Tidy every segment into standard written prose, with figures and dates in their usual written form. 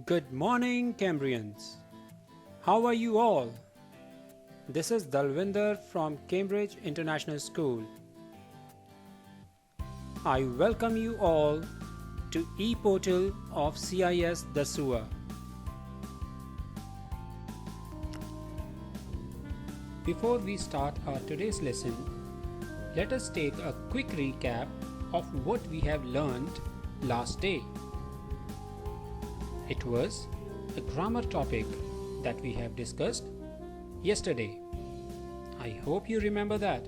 Good morning, Cambrians. How are you all? This is Dalvinder from Cambridge International School. I welcome you all to e-portal of CIS Dasua. Before we start our today's lesson, let us take a quick recap of what we have learned last day. It was a grammar topic that we have discussed yesterday. I hope you remember that.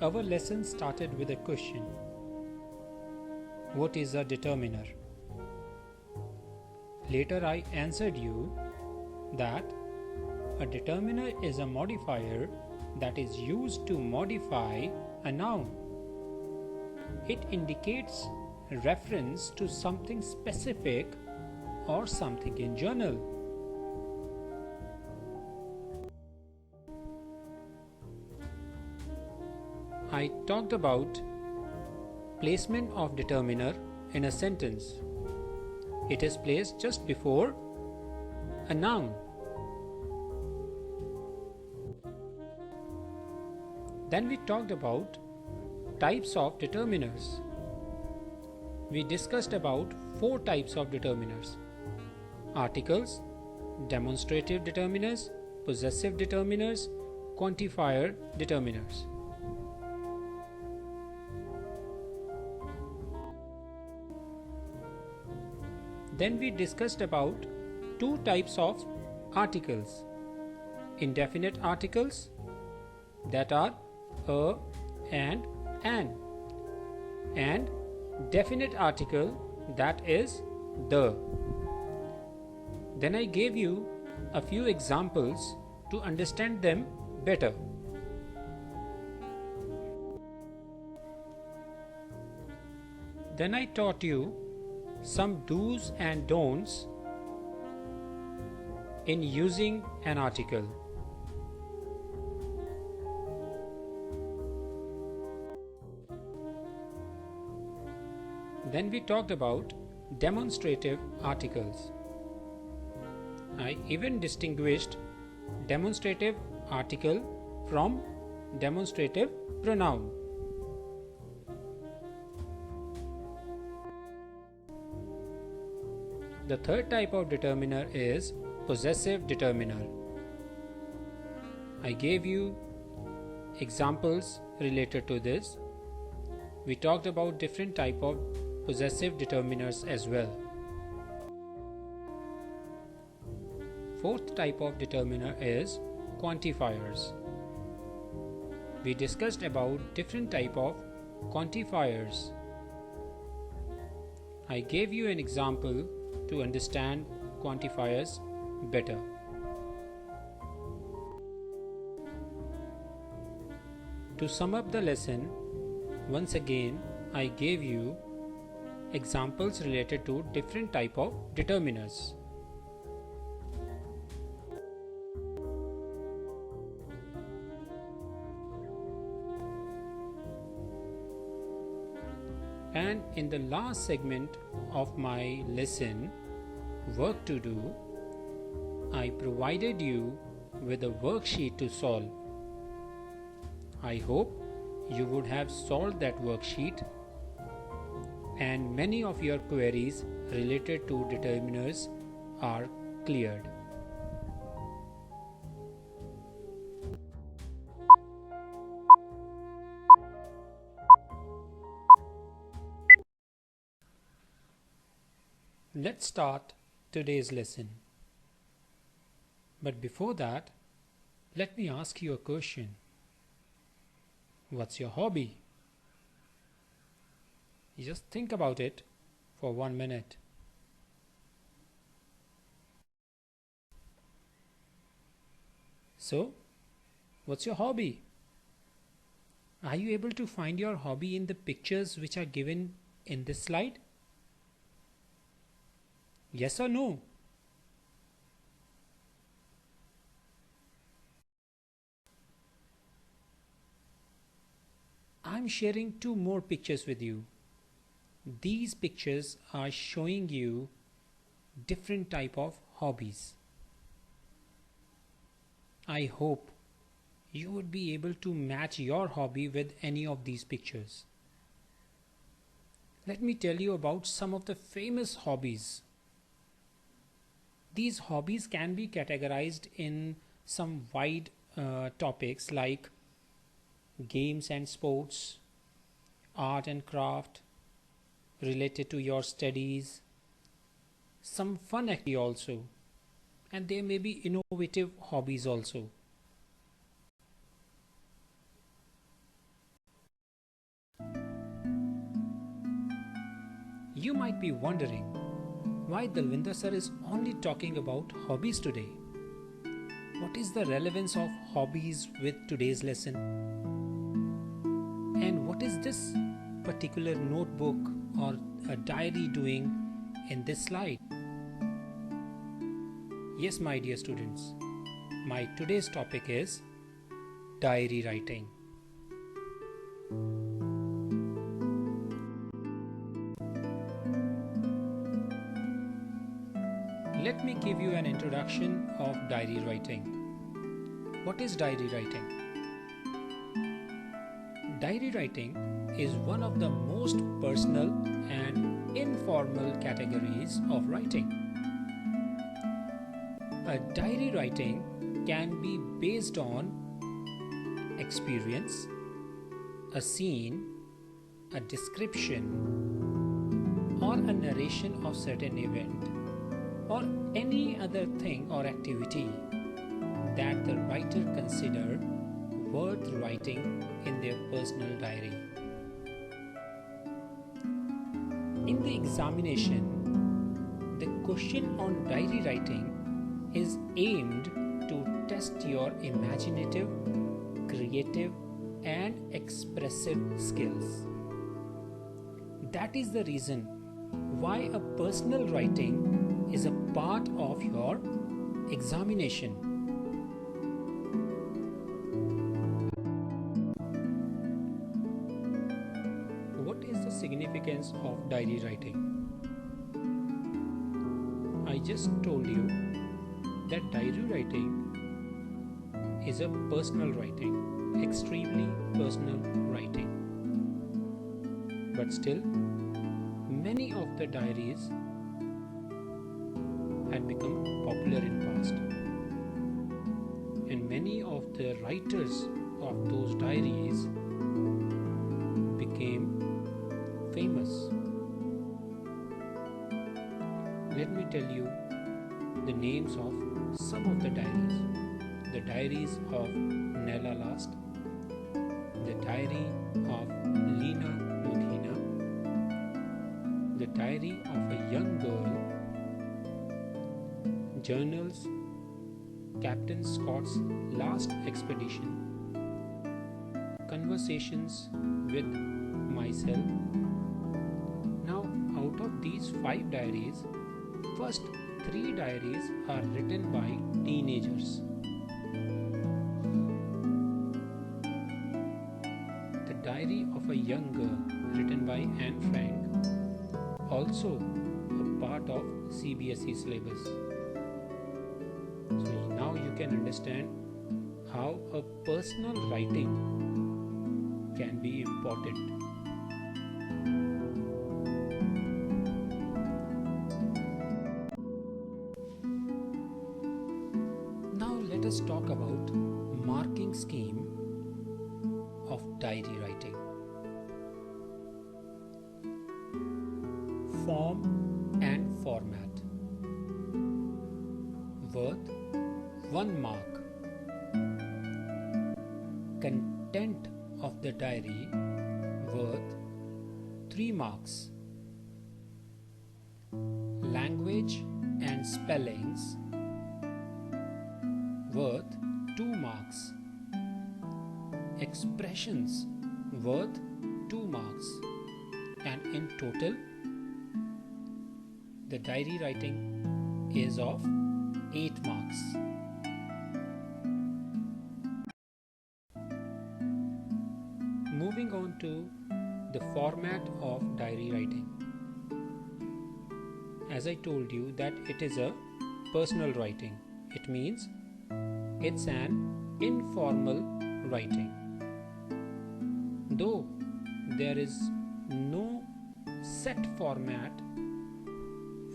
Our lesson started with a question. What is a determiner? Later I answered you that a determiner is a modifier that is used to modify a noun. It indicates reference to something specific or something in general. I talked about placement of determiner in a sentence. It is placed just before a noun. Then we talked about types of determiners. We discussed about 4 types of determiners: articles, demonstrative determiners, possessive determiners, quantifier determiners. Then we discussed about 2 types of articles: indefinite articles, that are a and an, and definite article, that is the. Then I gave you a few examples to understand them better. Then I taught you some do's and don'ts in using an article. Then we talked about demonstrative articles. I even distinguished demonstrative article from demonstrative pronoun. The third type of determiner is possessive determiner. I gave you examples related to this. We talked about different type of possessive determiners as well. Fourth type of determiner is quantifiers. We discussed about different type of quantifiers. I gave you an example to understand quantifiers better. To sum up the lesson, once again I gave you examples related to different type of determiners. And in the last segment of my lesson, work to do, I provided you with a worksheet to solve. I hope you would have solved that worksheet and many of your queries related to determiners are cleared. Let's start today's lesson. But before that, let me ask you a question. What's your hobby? You just think about it for 1 minute. So, what's your hobby? Are you able to find your hobby in the pictures which are given in this slide? Yes or no? I'm sharing 2 more pictures with you. These pictures are showing you different type of hobbies. I hope you would be able to match your hobby with any of these pictures. Let me tell you about some of the famous hobbies. These hobbies can be categorized in some wide topics like games and sports, art and craft, related to your studies, some fun activity also, and there may be innovative hobbies also. You might be wondering why Dalvinder sir is only talking about hobbies today. What is the relevance of hobbies with today's lesson? And what is this particular notebook or a diary doing in this slide? Yes, my dear students, my today's topic is diary writing. Let me give you an introduction of diary writing. What is diary writing? Diary writing is one of the most personal and informal categories of writing. A diary writing can be based on experience, a scene, a description, or a narration of certain event, or any other thing or activity that the writer considered worth writing in their personal diary. In the examination, the question on diary writing is aimed to test your imaginative, creative, and expressive skills. That is the reason why a personal writing is a part of your examination. What is the significance of diary writing? I just told you that diary writing is a personal writing, extremely personal writing. But still, many of the diaries had become popular in past, and many of the writers of those diaries became famous. Let me tell you the names of some of the diaries. The diaries of Nella Last, the diary of Lena Ludhina, the diary of a young girl, journals, Captain Scott's last expedition, conversations with myself. Now, out of these 5 diaries, first 3 diaries are written by teenagers. The diary of a young girl, written by Anne Frank, also a part of CBSE syllabus. So now you can understand how a personal writing can be important. Now let us talk about marking scheme of diary writing. Form and format. Worth 1 mark. Content of the diary worth 3 marks. Language and spellings worth 2 marks. Expressions worth 2 marks. And in total, the diary writing is of 8 marks. Moving on to the format of diary writing. As I told you that it is a personal writing. It means it's an informal writing. Though there is no set format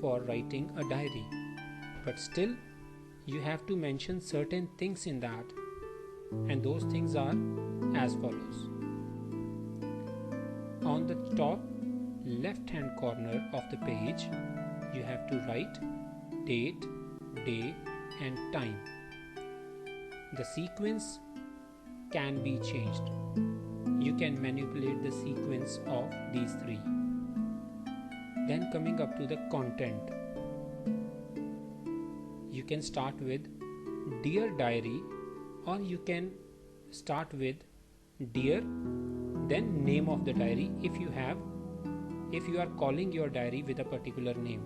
for writing a diary, but still you have to mention certain things in that, and those things are as follows. On the top left hand corner of the page, you have to write date, day and time. The sequence can be changed. You can manipulate the sequence of these three. Then coming up to the content, you can start with Dear Diary, or you can start with Dear, then name of the diary if you are calling your diary with a particular name,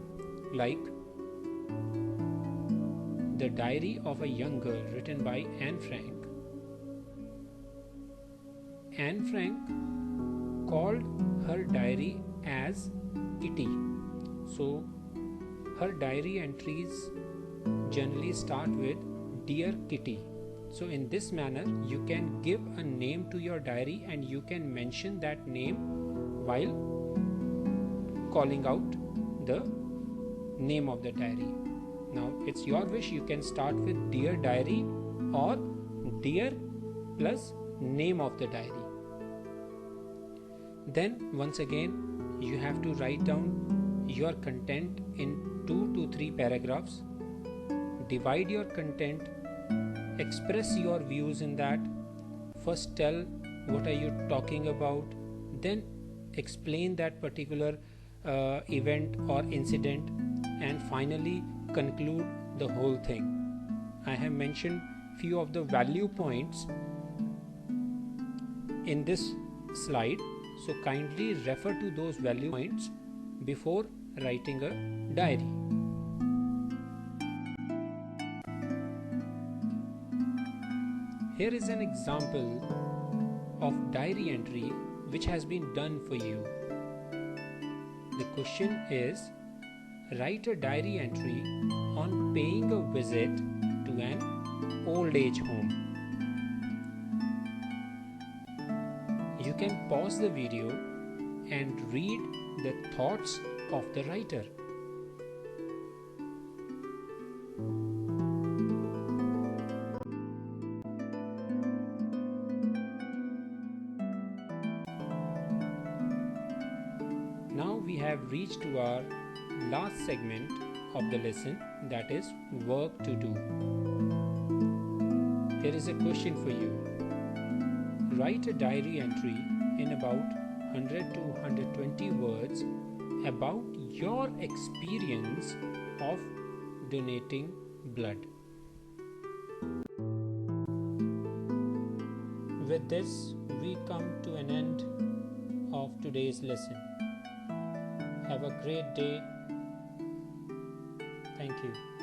like The Diary of a Young Girl, written by Anne Frank. Anne Frank called her diary as Kitty. So her diary entries generally start with Dear Kitty. So in this manner you can give a name to your diary and you can mention that name while calling out the name of the diary. Now it's your wish, you can start with Dear Diary or Dear plus name of the diary. Then once again you have to write down your content in 2 to 3 paragraphs. Divide your content, express your views in that. First tell what are you talking about, then explain that particular event or incident, and finally conclude the whole thing. I have mentioned few of the value points in this slide, so kindly refer to those value points before writing a diary. Here is an example of diary entry which has been done for you. The question is, write a diary entry on paying a visit to an old age home. You can pause the video and read the thoughts of the writer. Now we have reached to our last segment of the lesson, that is work to do. Here is a question for you. Write a diary entry in about 100 to 120 words about your experience of donating blood. With this, we come to an end of today's lesson. Have a great day. Thank you.